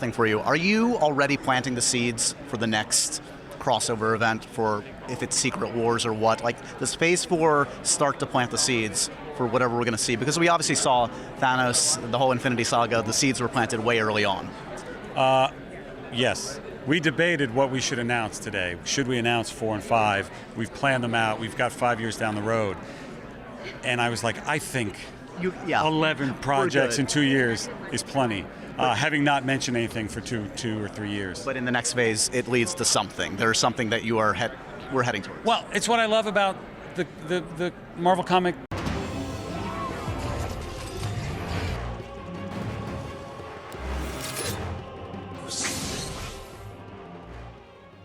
last thing for you. Are you already planting the seeds for the next crossover event, for if it's Secret Wars or what? Like, does Phase 4 start to plant the seeds for whatever we're going to see? Because we obviously saw Thanos, the whole Infinity Saga, the seeds were planted way early on. Yes. We debated what we should announce today. Should we announce 4 and 5? We've planned them out. We've got 5 years down the road. And I was like, I think 11 projects in 2 years is plenty. Having not mentioned anything for two or 3 years. But in the next phase, it leads to something. There's something that we're heading towards. Well, it's what I love about the Marvel comic.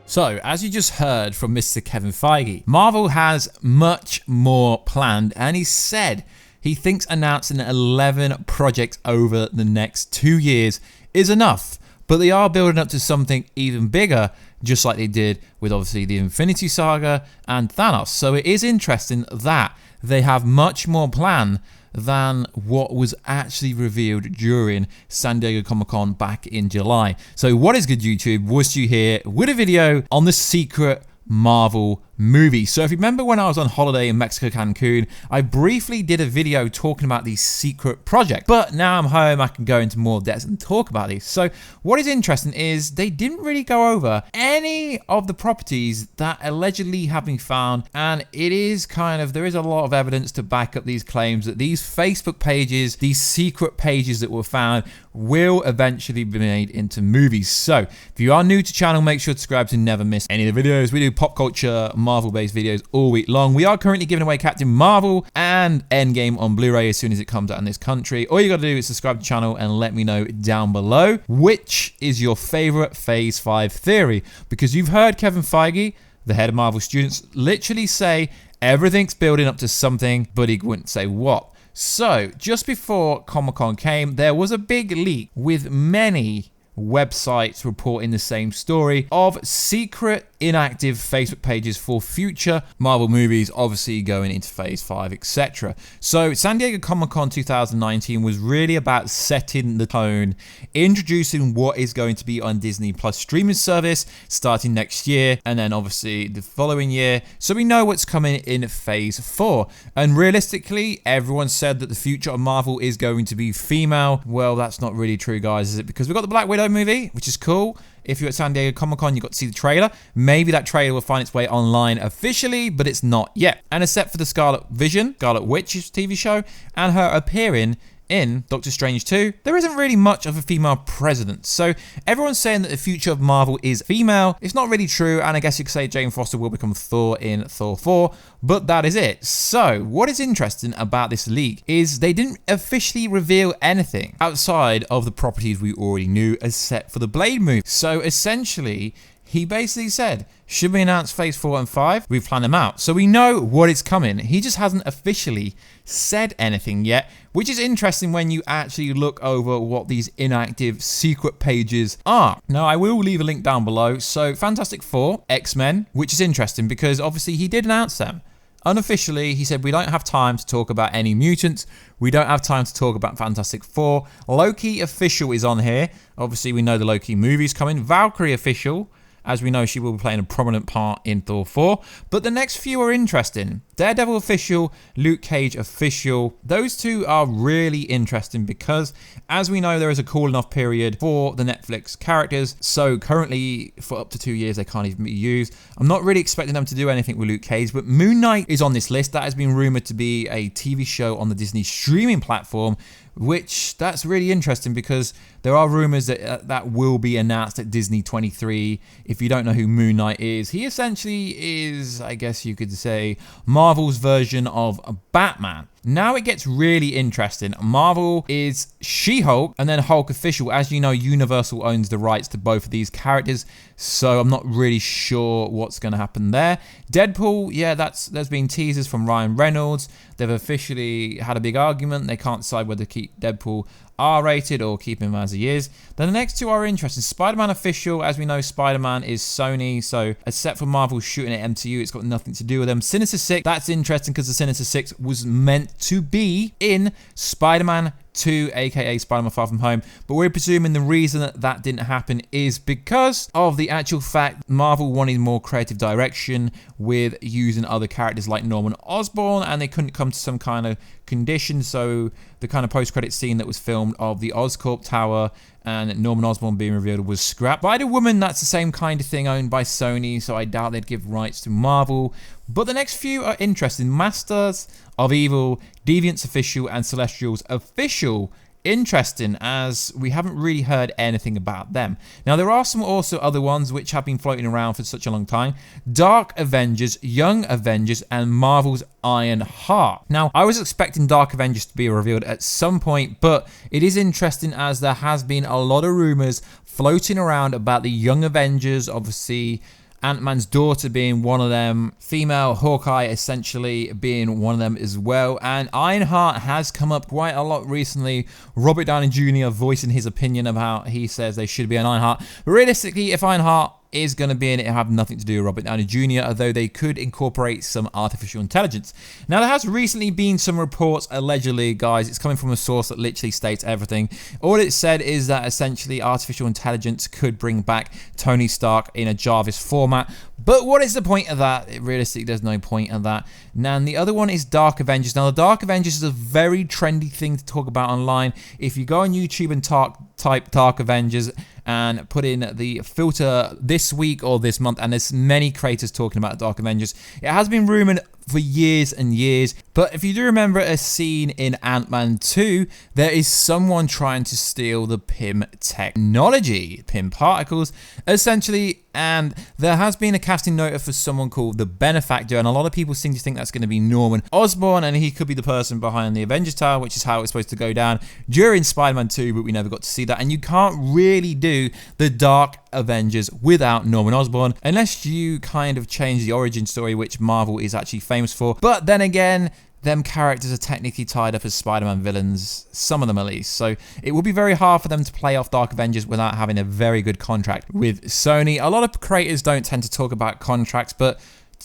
So, as you just heard from Mr. Kevin Feige, Marvel has much more planned, and he said he thinks announcing 11 projects over the next 2 years is enough, but they are building up to something even bigger, just like they did with obviously the Infinity Saga and Thanos. So it is interesting that they have much more planned than what was actually revealed during San Diego Comic-Con back in July. So what is good, YouTube? Warstu here with a video on the secret Marvel movie. So if you remember when I was on holiday in Mexico, Cancun, I briefly did a video talking about these secret projects, but now I'm home, I can go into more depth and talk about these. So what is interesting is they didn't really go over any of the properties that allegedly have been found, and it is there is a lot of evidence to back up these claims that these Facebook pages, these secret pages that were found, will eventually be made into movies. So if you are new to the channel, make sure to subscribe to never miss any of the videos. We do pop culture, Marvel-based videos all week long. We are currently giving away Captain Marvel and EndGame on Blu-ray as soon as it comes out in this country. All you got to do is subscribe to the channel and let me know down below which is your favorite Phase 5 theory, because you've heard Kevin Feige, the head of Marvel Students, literally say everything's building up to something, but he wouldn't say what. So just before Comic-Con came, there was a big leak with many websites reporting the same story of secret inactive Facebook pages for future Marvel movies, obviously going into Phase 5, etc. So San Diego Comic-Con 2019 was really about setting the tone, introducing what is going to be on Disney Plus streaming service starting next year, and then obviously the following year, so we know what's coming in Phase 4. And realistically, everyone said that the future of Marvel is going to be female. Well, that's not really true, guys, is it? Because we've got the Black Widow movie, which is cool. If you're at San Diego Comic-Con, you got to see the trailer. Maybe that trailer will find its way online officially, but it's not yet. And except for the Scarlet Witch TV show, and her appearing in Doctor Strange 2, there isn't really much of a female president. So everyone's saying that the future of Marvel is female. It's not really true, and I guess you could say Jane Foster will become Thor in Thor 4, but that is it. So what is interesting about this leak is they didn't officially reveal anything outside of the properties we already knew, except for the Blade movie. So essentially, he basically said, should we announce Phase 4 and 5? We've planned them out. So we know what is coming. He just hasn't officially said anything yet, which is interesting when you actually look over what these inactive secret pages are. Now, I will leave a link down below. So Fantastic Four, Xmen, which is interesting because obviously he did announce them. Unofficially, he said, we don't have time to talk about any mutants. We don't have time to talk about Fantastic Four. Loki official is on here. Obviously, we know the Loki movie's coming. Valkyrie official. As we know, she will be playing a prominent part in Thor 4. But the next few are interesting. Daredevil official, Luke Cage official. Those two are really interesting because, as we know, there is a cooling off period for the Netflix characters. So currently, for up to 2 years, they can't even be used. I'm not really expecting them to do anything with Luke Cage, but Moon Knight is on this list. That has been rumored to be a TV show on the Disney streaming platform, which that's really interesting because there are rumors that that will be announced at Disney 23. If you don't know who Moon Knight is, he essentially is, I guess you could say, Marvel's version of Batman. Now it gets really interesting. Marvel is She-Hulk and then Hulk official. As you know, Universal owns the rights to both of these characters, so I'm not really sure what's going to happen there. Deadpool, yeah, there's been teasers from Ryan Reynolds. They've officially had a big argument. They can't decide whether to keep Deadpool R-rated or keep him as he is. Then the next two are interesting. Spider-Man official, as we know, Spider-Man is Sony, so except for Marvel shooting at MCU, it's got nothing to do with them. Sinister Six, that's interesting because the Sinister Six was meant to be in Spider-Man 2, aka Spider-Man Far From Home, but we're presuming the reason that didn't happen is because of the actual fact Marvel wanted more creative direction with using other characters like Norman Osborn, and they couldn't come to some kind of condition, so the kind of post-credit scene that was filmed of the Oscorp Tower and Norman Osborn being revealed was scrapped by the woman. That's the same kind of thing owned by Sony, so I doubt they'd give rights to Marvel. But the next few are interesting. Masters of Evil, Deviants Official, and Celestials Official. Interesting, as we haven't really heard anything about them. Now, there are some also other ones which have been floating around for such a long time. Dark Avengers, Young Avengers, and Marvel's Iron Heart. Now, I was expecting Dark Avengers to be revealed at some point, but it is interesting as there has been a lot of rumors floating around about the Young Avengers, obviously Ant-Man's daughter being one of them, female Hawkeye essentially being one of them as well, and Ironheart has come up quite a lot recently. Robert Downey Jr. voicing his opinion of how he says they should be an Ironheart. But realistically, if Ironheart is going to be in it, have nothing to do with Robert Downey Jr., although they could incorporate some artificial intelligence. Now, there has recently been some reports, allegedly, guys, it's coming from a source that literally states everything. All it said is that essentially artificial intelligence could bring back Tony Stark in a Jarvis format. But what is the point of that? Realistically, there's no point of that. Now, and the other one is Dark Avengers. Now, the Dark Avengers is a very trendy thing to talk about online. If you go on YouTube and type Dark Avengers and put in the filter this week or this month, and there's many creators talking about Dark Avengers. It has been rumored for years and years, but if you do remember a scene in Ant-Man 2, there is someone trying to steal the PIM technology, PIM particles, essentially, and there has been a casting note for someone called the Benefactor, and a lot of people seem to think that's going to be Norman Osborn, and he could be the person behind the Avengers Tower, which is how it's supposed to go down during Spider-Man 2, but we never got to see that, and you can't really do the Dark Avengers without Norman Osborn, unless you kind of change the origin story, which Marvel is actually famous for. But then again, them characters are technically tied up as Spider-Man villains, some of them at least, so it will be very hard for them to play off Dark Avengers without having a very good contract with Sony. A lot of creators don't tend to talk about contracts, but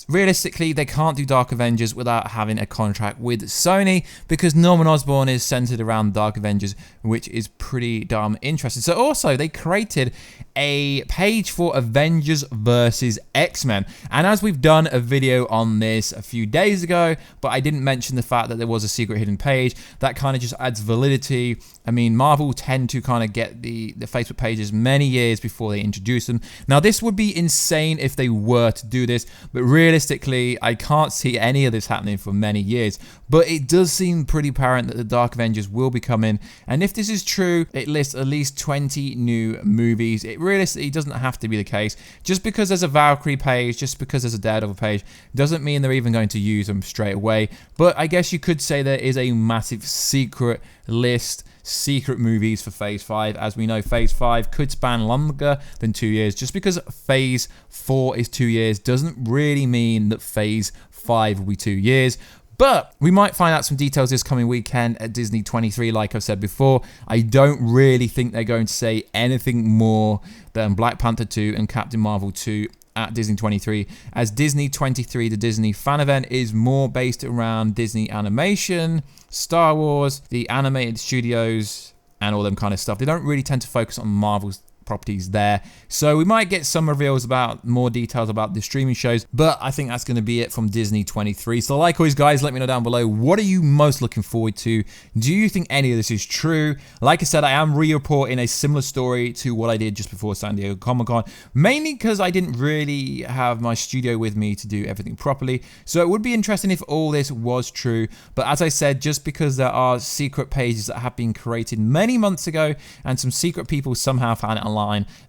realistically, they can't do Dark Avengers without having a contract with Sony, because Norman Osborn is centered around Dark Avengers, which is pretty damn interesting. So also, they created a page for Avengers versus X-Men, and as we've done a video on this a few days ago, but I didn't mention the fact that there was a secret hidden page, that kind of just adds validity. I mean, Marvel tend to kind of get the Facebook pages many years before they introduce them. Now, this would be insane if they were to do this, but realistically, I can't see any of this happening for many years. But it does seem pretty apparent that the Dark Avengers will be coming, and if this is true, it lists at least 20 new movies. It realistically doesn't have to be the case. Just because there's a Valkyrie page, just because there's a Daredevil page, doesn't mean they're even going to use them straight away. But I guess you could say there is a massive secret list, secret movies for Phase 5. As we know, Phase 5 could span longer than 2 years. Just because Phase 4 is 2 years doesn't really mean that Phase 5 will be 2 years. But we might find out some details this coming weekend at Disney 23, like I've said before. I don't really think they're going to say anything more than Black Panther 2 and Captain Marvel 2 at Disney 23, as Disney 23, the Disney fan event, is more based around Disney animation, Star Wars, the animated studios, and all them kind of stuff. They don't really tend to focus on Marvel's properties there. So we might get some reveals about more details about the streaming shows, but I think that's going to be it from Disney 23. So like always, guys, let me know down below, what are you most looking forward to? Do you think any of this is true? Like I said, I am re-reporting a similar story to what I did just before San Diego Comic-Con, mainly because I didn't really have my studio with me to do everything properly. So it would be interesting if all this was true, but as I said, just because there are secret pages that have been created many months ago and some secret people somehow found it online,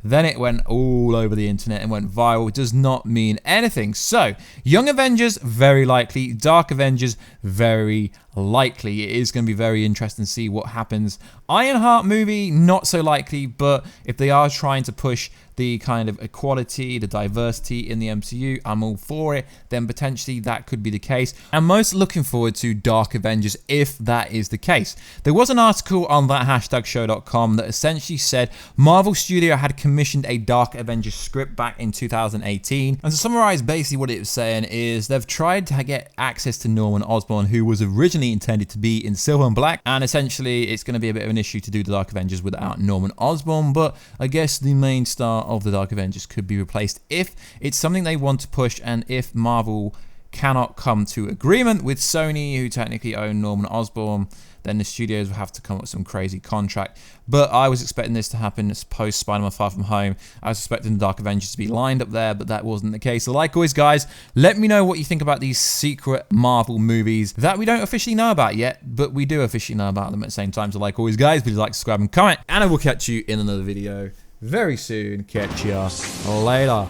then it went all over the internet and went viral, does not mean anything. So, Young Avengers, very likely. Dark Avengers, very likely. It is going to be very interesting to see what happens. Ironheart movie, not so likely, but if they are trying to push the kind of equality, the diversity in the MCU, I'm all for it, then potentially that could be the case. I'm most looking forward to Dark Avengers if that is the case. There was an article on that #show.com that essentially said Marvel Studio had commissioned a Dark Avengers script back in 2018. And to summarize basically what it was saying is they've tried to get access to Norman Osborn, who was originally originally intended to be in silver and black, and essentially it's going to be a bit of an issue to do the Dark Avengers without Norman Osborn, but I guess the main star of the Dark Avengers could be replaced if it's something they want to push, and if Marvel cannot come to agreement with Sony, who technically own Norman Osborn, then the studios will have to come up with some crazy contract. But I was expecting this to happen post Spider-Man Far From Home. I was expecting the Dark Avengers to be lined up there, but that wasn't the case. So like always, guys, let me know what you think about these secret Marvel movies that we don't officially know about yet, but we do officially know about them at the same time. So like always, guys, please like, subscribe, and comment. And I will catch you in another video very soon. Catch ya later.